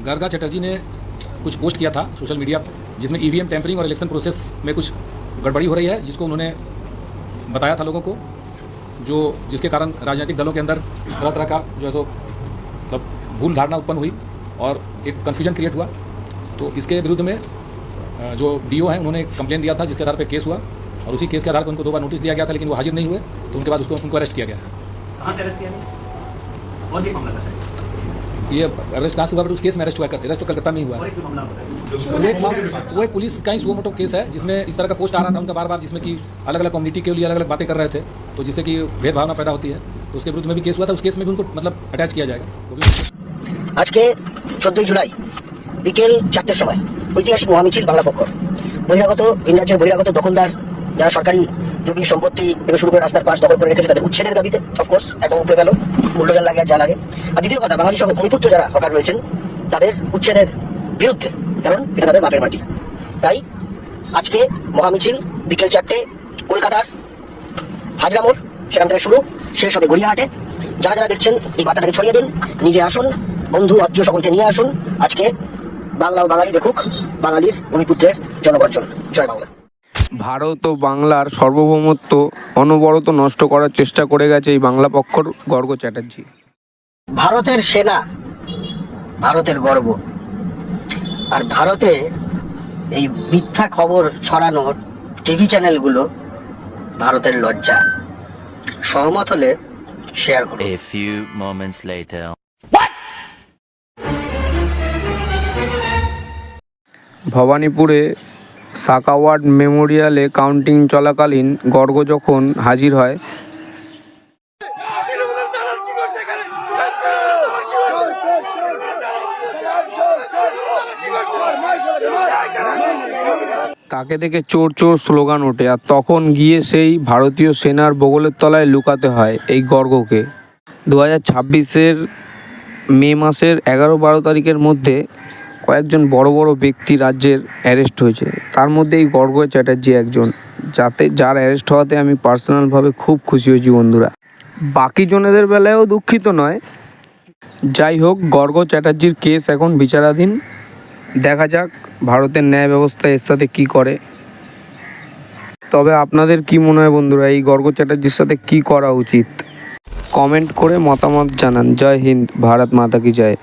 गर्गा चटर्जी ने कुछ पोस्ट किया था सोशल मीडिया पर, जिसमें ईवीएम टैंपरिंग और इलेक्शन प्रोसेस में कुछ गड़बड़ी हो रही है, जिसको उन्होंने बताया था लोगों को, जिसके कारण राजनीतिक दलों के अंदर तरह तरह का जो है सो मतलब भूल धारणा उत्पन्न हुई और एक कन्फ्यूजन क्रिएट हुआ। तो इसके विरुद्ध में जो डीओ हैं उन्होंने कंप्लेन दिया था, जिसके आधार पर केस हुआ और उसी केस के आधार पर उनको 2 बार नोटिस दिया गया था, लेकिन वो हाजिर नहीं हुए, तो उनके बाद उनको अरेस्ट किया गया। कहाँ से अरेस्ट किया गया? और भी मामला था ये अरेस्ट कहाँ से हुआ? उस केस में अरेस्ट हुआ, अरेस्ट तो कलकत्ता में ही हुआ। और एक मामला वो एक पुलिस का ही सुओ मोटो केस है, जिसमें इस तरह का पोस्ट आ रहा था उनका बार बार, जिसमें कि अलग अलग कम्युनिटी के लिए अलग अलग बातें कर रहे थे, तो जिससे कि भेदभावना पैदा होती है। तो उसके विरुद्ध में भी केस हुआ था, उस केस में भी उनको मतलब अटैच किया जाएगा। आज के 14 जुलाई বিকেল 4টের সময় ঐতিহাসিক মহামিছিল বাংলা পক্ষর বহিরাগত ভিনরাজ্যের বহিরাগত দখলদার যারা সরকারি জমি সম্পত্তি থেকে শুরু করে রাস্তার পাশ দখল করে রেখেছে তাদের উচ্ছেদের দাবিতে অফকোর্স একদম উপরে গেল, বুলডোজার লাগে আর যা লাগে। আর দ্বিতীয় কথা, বাঙালি সহ ভূমিপুত্র যারা হকার রয়েছেন তাদের উচ্ছেদের বিরুদ্ধে, কারণ এটা তাদের বাপের মাটি। তাই আজকে মহামিছিল বিকেল 4টে কলকাতার হাজরা মোড়, সেখান থেকে শুরু, শেষ হবে গড়িয়াহাটে। যারা যারা দেখছেন এই বার্তাটাকে ছড়িয়ে দিন, নিজে আসুন, বন্ধু আত্মীয় সকলকে নিয়ে আসুন। আজকে বাংলা ও বাঙালি দেখুক বাঙালির ভূমিপুত্রের জনগর্জন। জয় বাংলা। ভারত ও বাংলার সার্বভৌমত্ব অনবরত নষ্ট করার চেষ্টা করে গেছে এই বাংলা পক্ষর গর্গ চ্যাটার্জি। ভারতের সেনা ভারতের গর্ব, আর ভারতে এই মিথ্যা খবর ছড়ানোর টিভি চ্যানেলগুলো ভারতের লজ্জা। সহমত হলে শেয়ার করুন। A few moments later. ভবানীপুরে সাকাওয়ার্ড মেমোরিয়ালে কাউন্টিং চলাকালীন গর্গ যখন হাজির হয় তাকে দেখে চোর চোর স্লোগান ওঠে, আর তখন গিয়ে সেই ভারতীয় সেনার বগলের তলায় লুকাতে হয় এই গর্গকে। 2026-এর মে মাসের 11-12 তারিখের মধ্যে কয়েকজন বড় বড় ব্যক্তি রাজ্যের অ্যারেস্ট হয়েছে, তার মধ্যে এই গর্গ চ্যাটার্জি একজন, যার অ্যারেস্ট হওয়াতে আমি পার্সোনালভাবে খুব খুশি হয়েছি বন্ধুরা। বাকি জনেদের বেলায়ও দুঃখিত নয়। যাই হোক, গর্গ চ্যাটার্জির কেস এখন বিচারাধীন। দেখা যাক ভারতের ন্যায় ব্যবস্থা এর সাথে কী করে। তবে আপনাদের কি মনে হয় বন্ধুরা, এই গর্গ চ্যাটার্জির সাথে কি করা উচিত? কমেন্ট করে মতামত জানান। জয় হিন্দ, ভারত মাতা কি জয়।